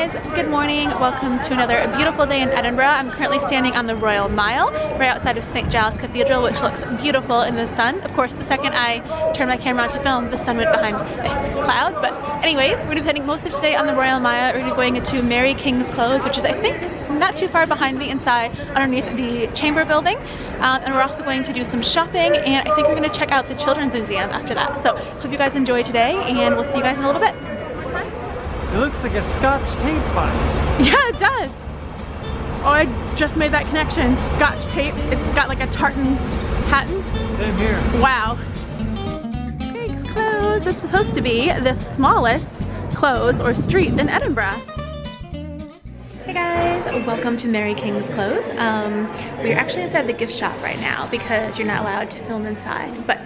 guys, good morning. Welcome to another beautiful day in Edinburgh. I'm currently standing on the Royal Mile, right outside of St. Giles Cathedral, which looks beautiful in the sun. Of course, the second I turned my camera on to film, the sun went behind a cloud. But anyways, we're going to be spending most of today on the Royal Mile. We're going to be going into Mary King's Close, which is, I think, not too far behind me inside underneath the Chamber building. And we're also going to do some shopping, and I think we're going to check out the Children's Museum after that. So hope you guys enjoy today, and we'll see you guys in a little bit. It looks like a Scotch tape bus. Yeah, it does. Oh, I just made that connection. Scotch tape. It's got like a tartan pattern. Same here. Wow. King's Close is supposed to be the smallest close or street in Edinburgh. Hey guys, welcome to Mary King's Close. We're actually inside the gift shop right now because you're not allowed to film inside. But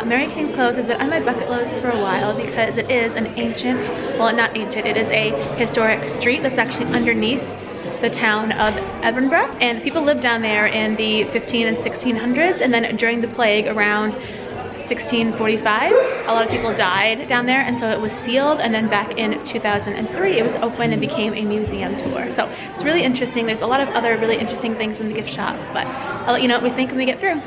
Mary King's Close has been on my bucket list for a while because it is an ancient, well not ancient, it is a historic street that's actually underneath the town of Edinburgh. And people lived down there in the 15 and 1600s, and then during the plague around 1645, a lot of people died down there, and so it was sealed, and then back in 2003 it was opened and became a museum tour. So it's really interesting. There's a lot of other really interesting things in the gift shop, but I'll let you know what we think when we get through.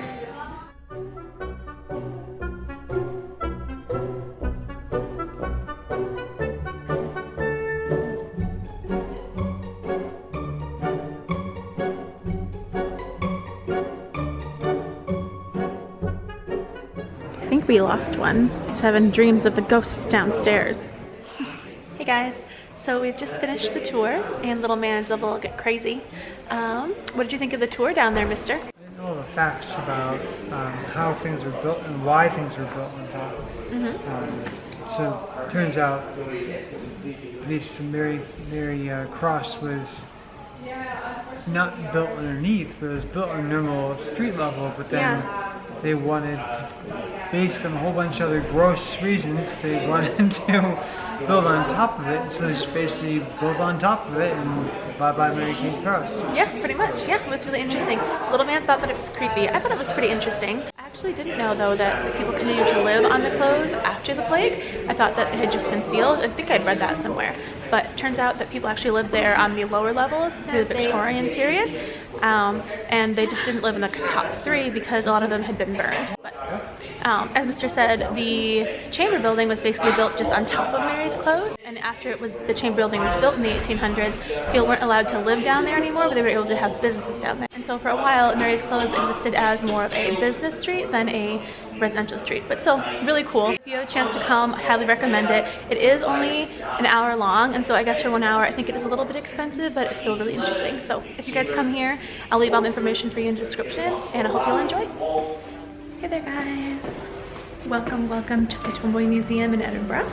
I think we lost one. Just having dreams of the ghosts downstairs. Hey guys, so we've just finished the tour and little man's a little bit crazy. What did you think of the tour down there, mister? I didn't know the facts about how things were built and why things were built on top. So it turns out this Mary Cross was not built underneath, but it was built on normal street level, but then they wanted, based on a whole bunch of other gross reasons, they wanted to build on top of it, so they just basically built on top of it and bye-bye Mary King's Cross. Yeah, pretty much. Yeah, it was really interesting. Little man thought that it was creepy. I thought it was pretty interesting. I actually didn't know though that people continued to live on the close after the plague. I thought that it had just been sealed. I think I'd read that somewhere. But it turns out that people actually lived there on the lower levels through the Victorian period. And they just didn't live in the top three because a lot of them had been burned. But as Mr. said, the Chamber building was basically built just on top of Mary's Close. And after the Chamber building was built in the 1800s, people weren't allowed to live down there anymore, but they were able to have businesses down there. And so for a while, Mary's Close existed as more of a business street than a residential street, but still really cool. If you have a chance to come, I highly recommend it. It is only an hour long, and so I guess for 1 hour I think it is a little bit expensive, but it's still really interesting. So if you guys come here, I'll leave all the information for you in the description, and I hope you'll enjoy. Hey there guys, welcome to the Tomboy Museum in Edinburgh.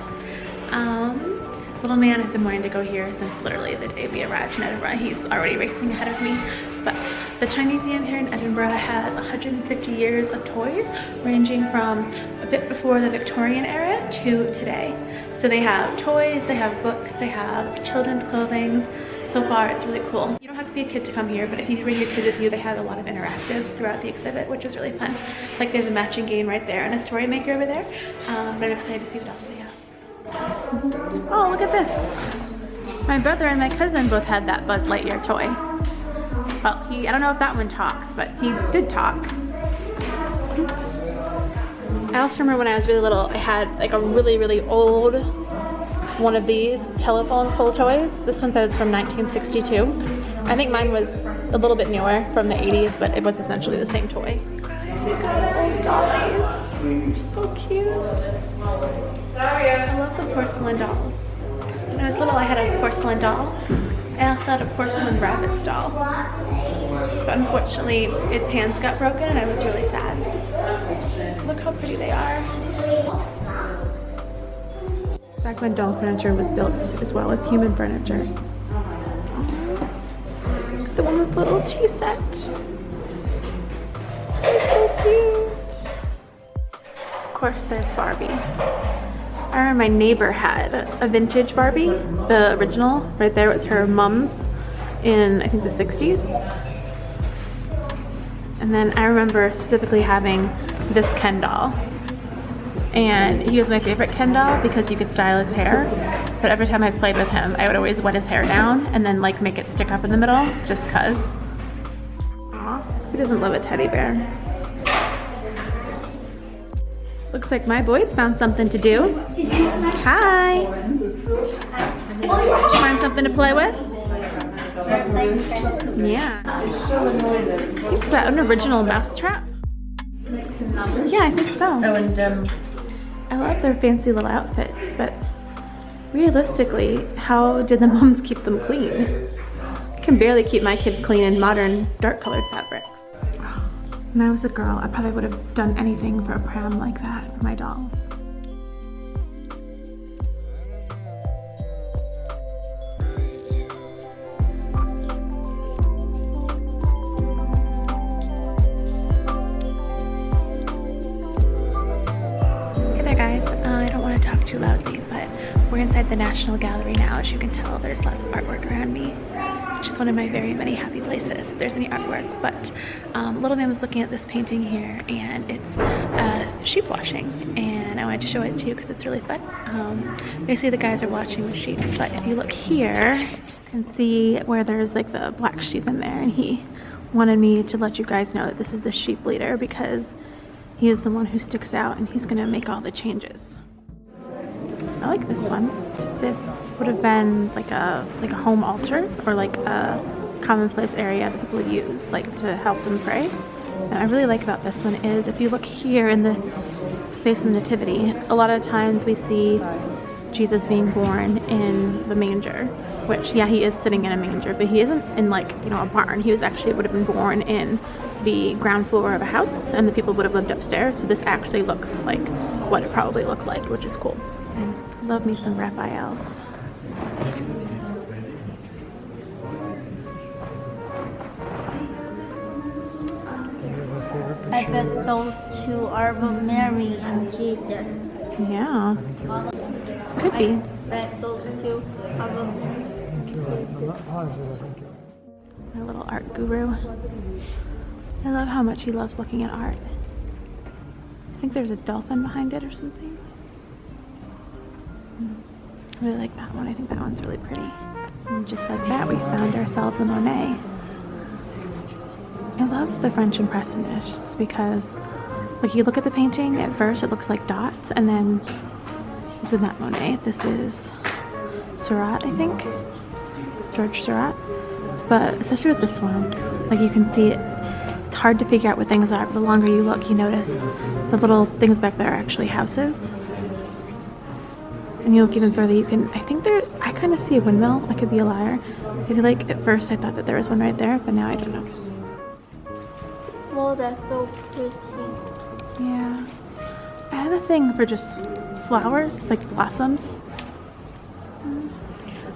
Little man has been wanting to go here since literally the day we arrived in Edinburgh. He's already racing ahead of me. But the Toy Museum here in Edinburgh has 150 years of toys, ranging from a bit before the Victorian era to today. So they have toys, they have books, they have children's clothing. So far it's really cool. You don't have to be a kid to come here, but if you bring your kid with you, they have a lot of interactives throughout the exhibit, which is really fun. Like there's a matching game right there and a story maker over there. But I'm excited to see what else they have. Oh, look at this. My brother and my cousin both had that Buzz Lightyear toy. Well, I don't know if that one talks, but he did talk. I also remember when I was really little, I had like a really old one of these telephone pole toys. This one says from 1962. I think mine was a little bit newer, from the 80s, but it was essentially the same toy. Look at all old dollies. They're so cute. I love the porcelain dolls. When I was little, I had a porcelain doll. I also had a porcelain rabbit doll. But unfortunately, its hands got broken and I was really sad. Look how pretty they are. Back when doll furniture was built as well as human furniture. The one with the little tea set. It's so cute. Of course, there's Barbie. I remember my neighbor had a vintage Barbie, the original. Right there was her mom's in, I think, the 60s. And then I remember specifically having this Ken doll. And he was my favorite Ken doll because you could style his hair. But every time I played with him, I would always wet his hair down and then like make it stick up in the middle just cause. Aw, who doesn't love a teddy bear? Looks like my boys found something to do. Hi! Find something to play with? Yeah. Is that an original mousetrap? Yeah, I think so. Oh, and I love their fancy little outfits, but realistically, how did the moms keep them clean? I can barely keep my kids clean in modern, dark-colored fabrics. When I was a girl, I probably would have done anything for a pram like that for my doll. Too loudly, but we're inside the National Gallery now. As you can tell, there's lots of artwork around me, which is one of my very many happy places if there's any artwork. But little man was looking at this painting here, and it's sheep washing, and I wanted to show it to you because it's really fun. Basically the guys are watching the sheep, but if you look here, you can see where there's like the black sheep in there, and he wanted me to let you guys know that this is the sheep leader because he is the one who sticks out, and he's gonna make all the changes. I like this one. This would have been like a home altar or like a commonplace area that people would use like to help them pray. And I really like about this one is if you look here in the space of the nativity, a lot of times we see Jesus being born in the manger, which yeah, he is sitting in a manger, but he isn't in like, you know, a barn. He was actually would have been born in the ground floor of a house and the people would have lived upstairs. So this actually looks like what it probably looked like, which is cool. I love me some Raphaels. I bet those two are Mary and Jesus. Yeah. Could be. I bet those two are My little art guru. I love how much he loves looking at art. I think there's a dolphin behind it or something. I really like that one. I think that one's really pretty. And just like that, we found ourselves a Monet. I love the French Impressionists because, like, you look at the painting, at first it looks like dots, and then this is not Monet. This is Seurat, I think. George Seurat. But especially with this one, like you can see it, it's hard to figure out what things are, but the longer you look, you notice the little things back there are actually houses. And you look even further, you can, I think there, I kind of see a windmill. I could be a liar. I feel like at first I thought that there was one right there, but now I don't know. Oh, that's so pretty. Yeah. I have a thing for just flowers, like blossoms.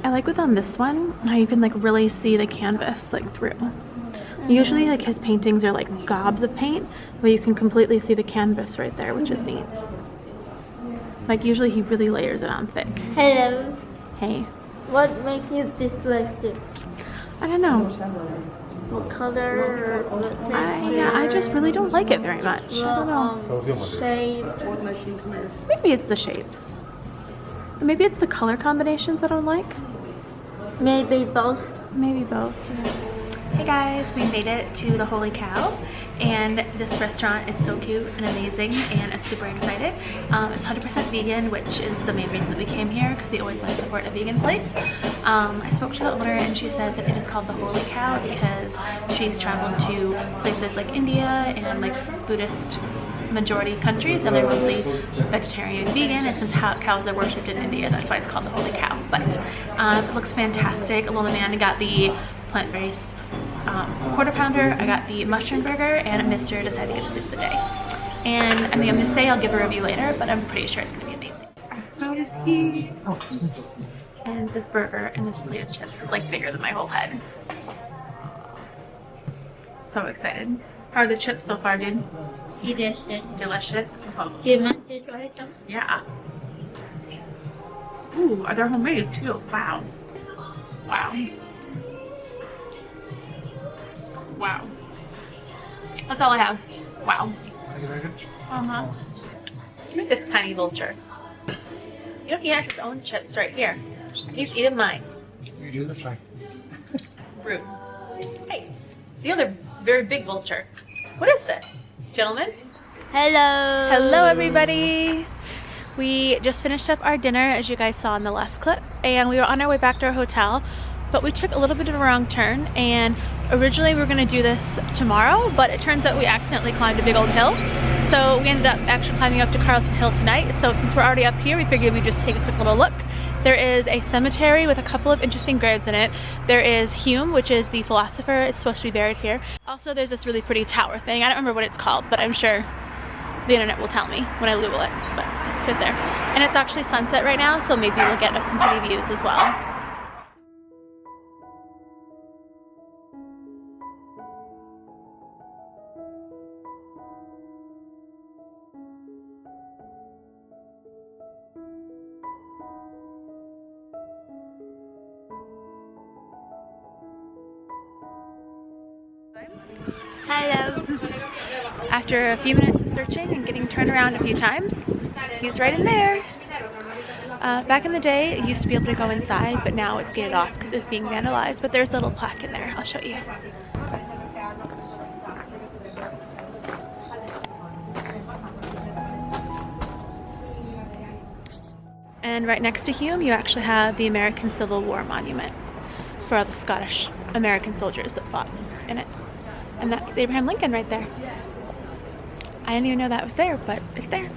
I like with on this one, how you can like really see the canvas like through. Usually like his paintings are like gobs of paint, but you can completely see the canvas right there, which is neat. Like usually he really layers it on thick. Hello. Hey. What makes you dislike it? I don't know. What color or what texture? I just really don't like it very much. I don't know. Shapes. Maybe it's the shapes. Or maybe it's the color combinations I don't like. Maybe both. Maybe both. Hey guys, we made it to the Holy Cow, and this restaurant is so cute and amazing, and I'm super excited. It's 100% vegan, which is the main reason that we came here, because we always want to support a vegan place. I spoke to the owner, and she said that it is called the Holy Cow because she's traveled to places like India and like Buddhist majority countries, and they're mostly vegetarian and vegan, and since cows are worshipped in India, that's why it's called the Holy Cow. But it looks fantastic. Little man got the plant-based quarter pounder, I got the mushroom burger, and Mr. decided to get the soup of the day. And I mean, I'm gonna say I'll give a review later, but I'm pretty sure it's gonna be amazing. How is he? And this burger and this plate of chips is like bigger than my whole head. So excited. How are the chips so far, dude? Delicious. Delicious. Do you want to try them? Yeah. Ooh, they're homemade too. Wow. Wow. Wow. That's all I have. Wow. Thank you very much. Uh-huh. Look at this tiny vulture. You know, he has his own chips right here. He's eating mine. You do this way. Rude. Hey, the other very big vulture. What is this? Gentlemen? Hello. Hello, everybody. We just finished up our dinner, as you guys saw in the last clip, and we were on our way back to our hotel, but we took a little bit of a wrong turn, and originally we were going to do this tomorrow, but it turns out we accidentally climbed a big old hill. So we ended up actually climbing up to Calton Hill tonight. So since we're already up here, we figured we'd just take a quick little look. There is a cemetery with a couple of interesting graves in it. There is Hume, which is the philosopher. It's supposed to be buried here. Also, there's this really pretty tower thing. I don't remember what it's called, but I'm sure the internet will tell me when I Google it. But it's right there. And it's actually sunset right now, so maybe we'll get some pretty views as well. Hello. After a few minutes of searching and getting turned around a few times, he's right in there. Back in the day, it used to be able to go inside, but now it's gated off because it's being vandalized. But there's a little plaque in there. I'll show you. And right next to Hume, you actually have the American Civil War monument for all the Scottish American soldiers that fought in it. And that's Abraham Lincoln right there. I didn't even know that was there, but it's there.